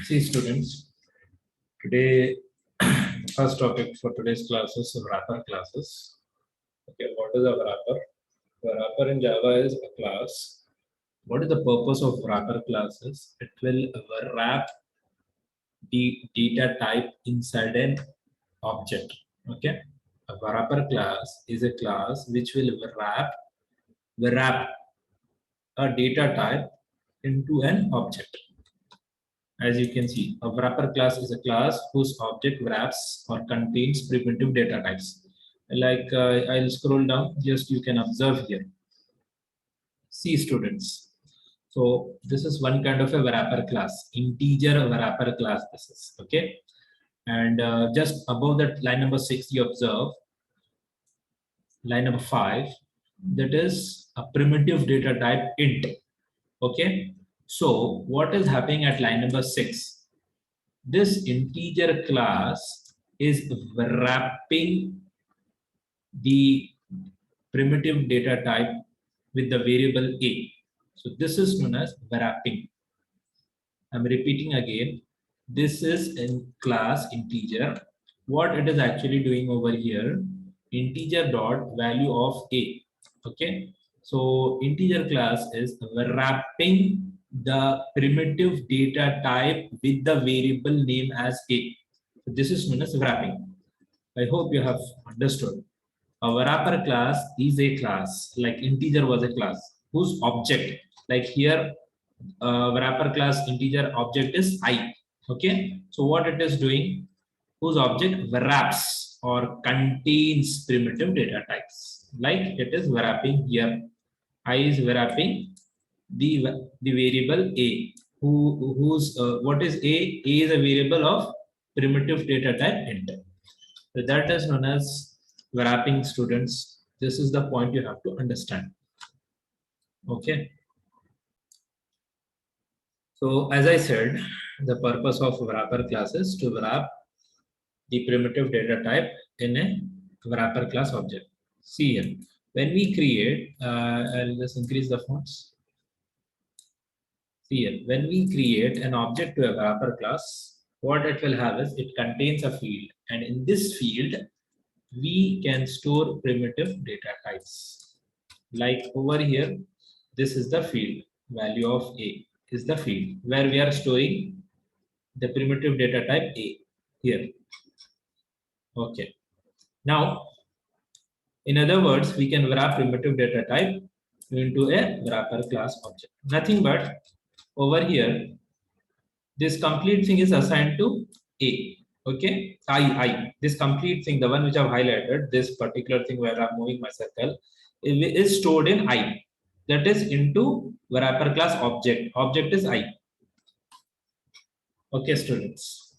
See students, today first topic for today's class is wrapper classes. Okay, what is a wrapper? A wrapper in Java is a class. What is the purpose of wrapper classes? It will wrap the data type inside an object. Okay, a wrapper class is a class which will wrap a data type into an object. As you can see, a wrapper class is a class whose object wraps or contains primitive data types. Like I'll scroll down, just you can observe here. See students. So this is one kind of a wrapper class, integer wrapper class this is, okay? And just above that line number 6, you observe line number 5, that is a primitive data type int, okay? So what is happening at line number 6? This integer class is wrapping the primitive data type with the variable a. So this is known as wrapping. I'm repeating again. This is in class integer. What it is actually doing over here, integer dot value of a. Okay. So integer class is wrapping the primitive data type with the variable name as a. So this is known as wrapping. I hope you have understood. A wrapper class is a class, like integer was a class, whose object, like here, wrapper class integer object is I. Okay, so what it is doing, whose object wraps or contains primitive data types, like it is wrapping here. I is wrapping the variable a, whose what is a? A is a variable of primitive data type int. So that is known as wrapping students. This is the point you have to understand. Okay. So as I said, the purpose of wrapper class is to wrap the primitive data type in a wrapper class object. See here, when we create, I'll just increase the fonts. See here, when we create an object to a wrapper class, what it will have is it contains a field, and in this field, we can store primitive data types. Like over here, this is the field, value of a is the field where we are storing the primitive data type a here. Okay. Now, in other words, we can wrap primitive data type into a wrapper class object. Nothing but over here, this complete thing is assigned to a. Okay, I. This complete thing, the one which I've highlighted, this particular thing where I'm moving my circle, is stored in I. That is into wrapper class object. Object is I. Okay, students.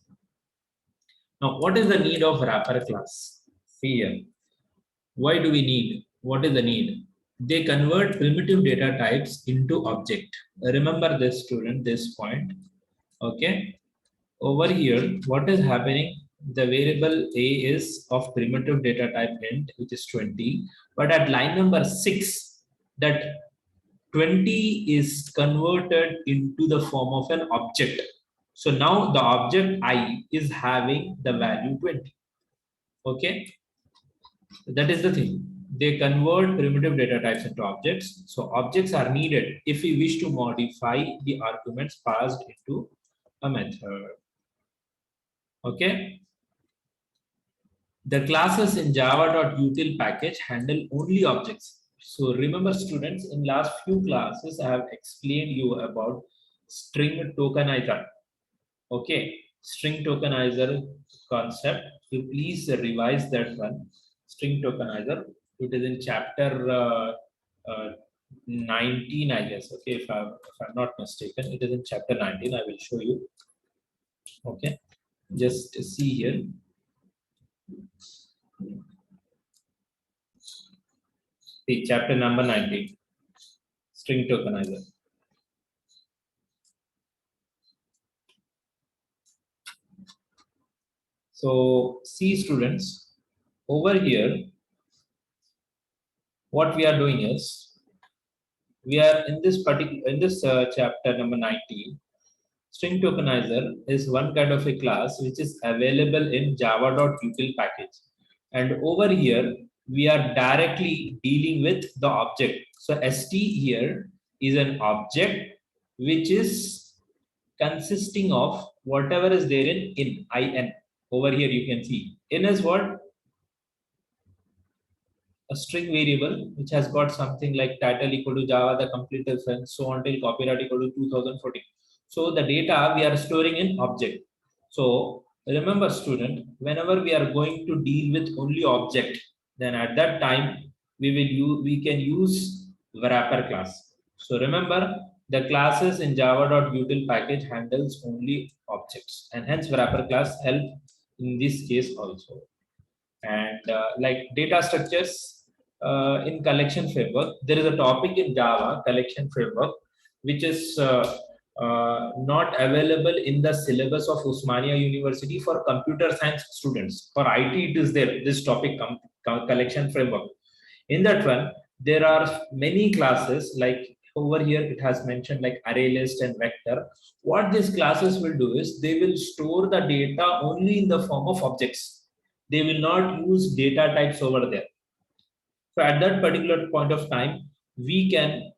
Now, what is the need of wrapper class? See here. Why do we need? What is the need? They convert primitive data types into object. Remember this, student, this point. Okay. Over here, what is happening? The variable a is of primitive data type int, which is 20. But at line number 6, that 20 is converted into the form of an object. So now the object I is having the value 20. Okay, that is the thing. They convert primitive data types into objects. So objects are needed if we wish to modify the arguments passed into a method. Okay. The classes in java.util package handle only objects. So remember students, in last few classes, I have explained you about string tokenizer. Okay, string tokenizer concept. You please revise that one. String tokenizer. It is in chapter 19, I guess. Okay, if I'm not mistaken, it is in chapter 19. I will show you. Okay, just see here. See chapter number 19, string tokenizer. So see students, over here, what we are doing is, we are in this particular, in this chapter number 19, String tokenizer is one kind of a class which is available in java.util package. And over here, we are directly dealing with the object. So st here is an object which is consisting of whatever is there in in. Over here you can see in is what? A string variable which has got something like title equal to Java, the complete reference, so on till copyright equal to 2014. So the data we are storing in object. So remember student, whenever we are going to deal with only object, then at that time we can use wrapper class. So remember the classes in java.util package handles only objects, and hence wrapper class help in this case also. And like data structures in collection framework, there is a topic in Java collection framework which is not available in the syllabus of Usmania University for computer science students. For IT it is there, this topic collection framework. In that one there are many classes, like over here it has mentioned like array list and vector. What these classes will do is they will store the data only in the form of objects. They will not use data types over there. So at that particular point of time, we can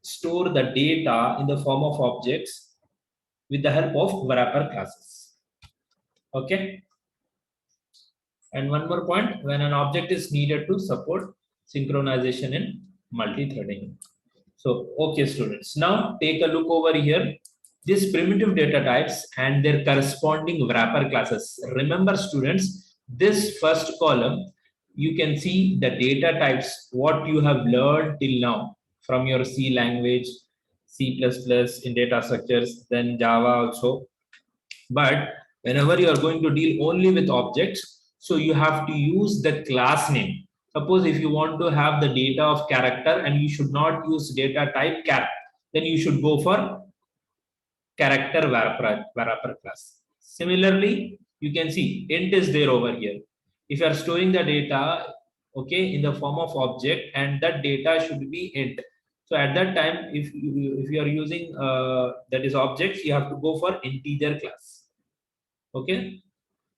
store the data in the form of objects with the help of wrapper classes. Okay. And one more point, when an object is needed to support synchronization in multi-threading. So, okay, students, now take a look over here. These primitive data types and their corresponding wrapper classes. Remember, students, this first column, you can see the data types, what you have learned till now from your C language, C++ in data structures, then Java also. But whenever you are going to deal only with objects, so you have to use the class name. Suppose if you want to have the data of character and you should not use data type char, then you should go for character wrapper class. Similarly, you can see int is there over here. If you are storing the data, okay, in the form of object, and that data should be int. So at that time, if you are using that is objects, you have to go for integer class. Okay,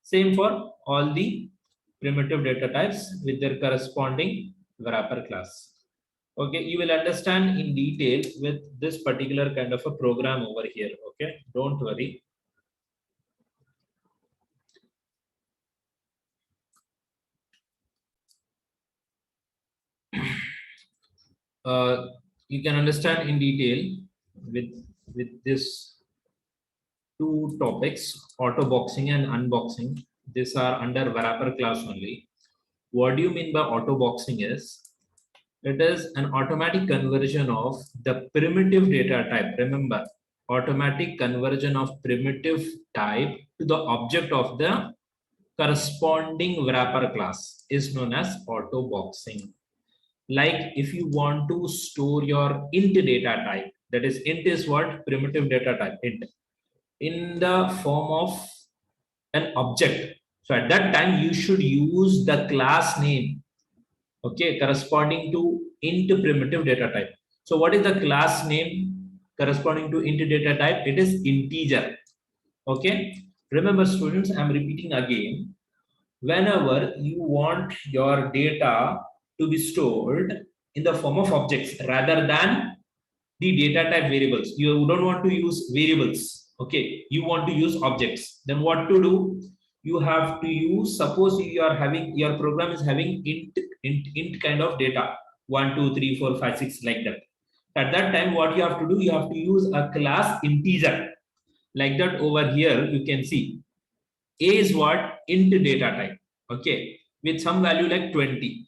same for all the primitive data types with their corresponding wrapper class. Okay, you will understand in detail with this particular kind of a program over here. Okay, don't worry. You can understand in detail with this two topics, auto boxing and unboxing. These are under wrapper class only. What do you mean by auto boxing is, it is an automatic conversion of the primitive data type. Remember, automatic conversion of primitive type to the object of the corresponding wrapper class is known as auto boxing. Like if you want to store your int data type, that is int is what? Primitive data type, int, in the form of an object. So at that time, you should use the class name, okay, corresponding to int primitive data type. So what is the class name corresponding to int data type? It is integer. Okay. Remember, students, I'm repeating again. Whenever you want your data to be stored in the form of objects rather than the data type variables, you don't want to use variables. Okay, you want to use objects. Then what to do? You have to use, suppose you are having, your program is having int kind of data 1 2 3 4 5 6 like that. At that time, what you have to do, you have to use a class integer like that. Over here you can see a is what? Int data type, okay, with some value like 20.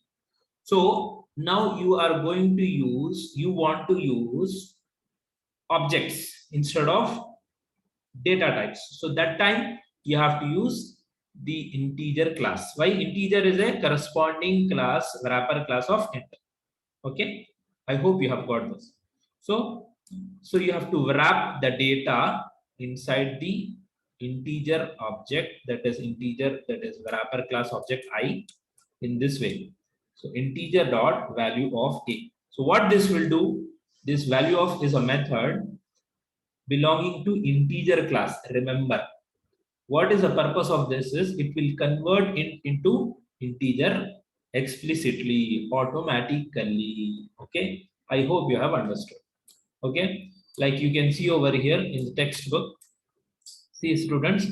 So now you are going to use, you want to use objects instead of data types. So that time you have to use the integer class. Why? Integer is a corresponding class, wrapper class of int. Okay, I hope you have got this. So you have to wrap the data inside the integer object, that is integer, that is wrapper class object I, in this way. So integer dot value of a. So what this will do, this value of is a method belonging to integer class. Remember, what is the purpose of this is it will convert it into integer explicitly, automatically. Okay, I hope you have understood. Okay, like you can see over here in the textbook. See students,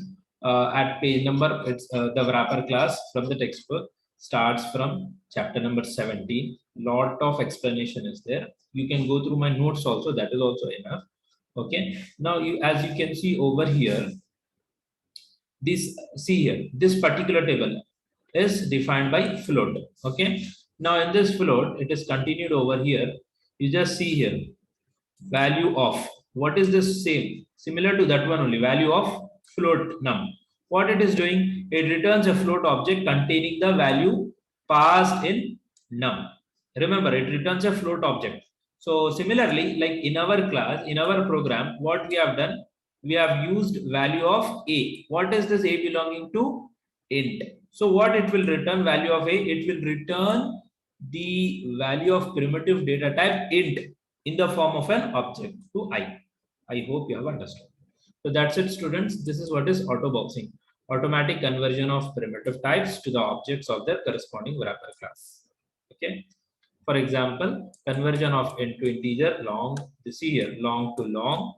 at page number, it's the wrapper class from the textbook starts from chapter number 17. Lot of explanation is there. You can go through my notes also, that is also enough. Okay, now you, as you can see over here, this, see here, this particular table is defined by float. Okay, now in this float, it is continued over here. You just see here, value of, what is this same, similar to that one only, value of float num. What it is doing, it returns a float object containing the value passed in num. Remember, it returns a float object. So similarly, like in our class, in our program, what we have done, we have used value of a. What is this a belonging to? Int. So what it will return, value of a, it will return the value of primitive data type int in the form of an object to I. I hope you have understood. So that's it, students. This is what is auto boxing. Automatic conversion of primitive types to the objects of their corresponding wrapper class. Okay. For example, conversion of int to integer, long, see here, long to long,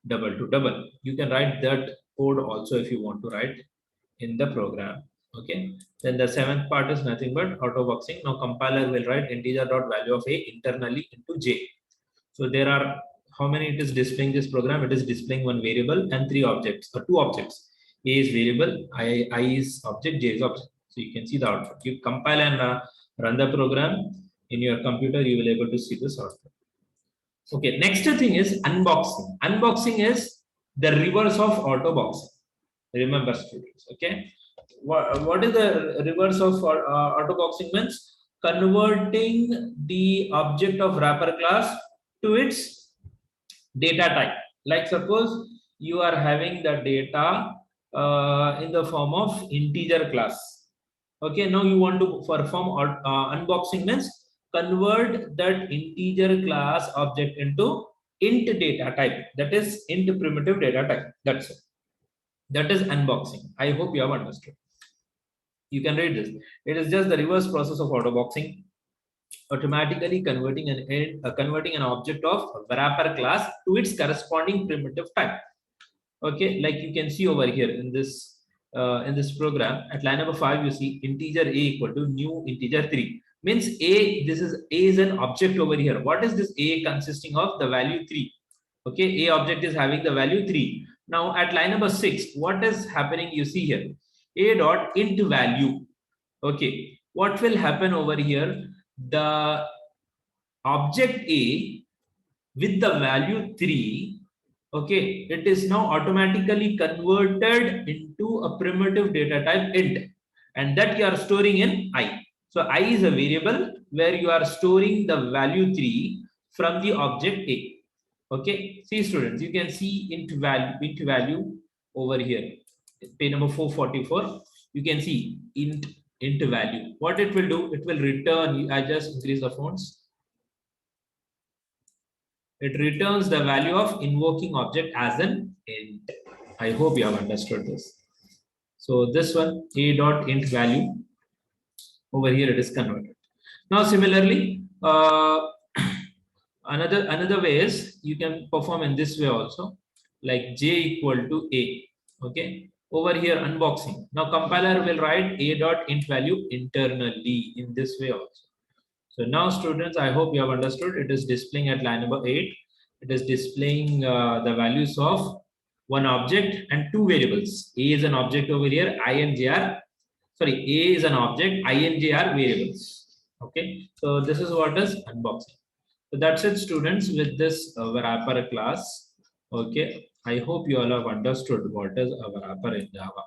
double to double. You can write that code also if you want to write in the program. Okay. Then the seventh part is nothing but auto boxing. Now compiler will write integer dot value of a internally into j. So there are, how many it is displaying this program? It is displaying one variable and three objects or two objects. A is variable, I is object, J is object. So you can see the output. You compile and run the program in your computer, you will able to see this output. Okay, next thing is unboxing. Unboxing is the reverse of auto boxing. Remember, students. Okay, what is the reverse of auto boxing means? Converting the object of wrapper class to its data type. Like suppose you are having the data in the form of integer class. Okay, now you want to perform unboxing means convert that integer class object into int data type, that is int primitive data type. That's it. That is unboxing. I hope you have understood. You can read this. It is just the reverse process of auto boxing, automatically converting an object of wrapper class to its corresponding primitive type. Okay, like you can see over here in this program at line number 5, you see integer a equal to new integer 3. Means a, this is a is an object over here. What is this a consisting of? The value 3. Okay, a object is having the value 3. Now at line number 6, what is happening? You see here a dot int value. Okay, what will happen over here? The object a with the value 3, okay, it is now automatically converted into a primitive data type int, and that you are storing in I. So I is a variable where you are storing the value 3 from the object a. Okay, see students, you can see int value over here, page number 444. You can see int value. What it will do, it will return, I just increase the fonts. It returns the value of invoking object as an int. I hope you have understood this. So this one, a dot int value, over here it is converted. Now similarly, another way is you can perform in this way also, like j equal to a. Okay, over here unboxing. Now compiler will write a dot int value internally in this way also. So now students, I hope you have understood. It is displaying at line number 8. It is displaying the values of one object and two variables. A is an object over here, I and J are, sorry, A is an object, I and J are variables. Okay, so this is what is unboxing. So that's it, students, with this wrapper class. Okay, I hope you all have understood what is a wrapper in Java.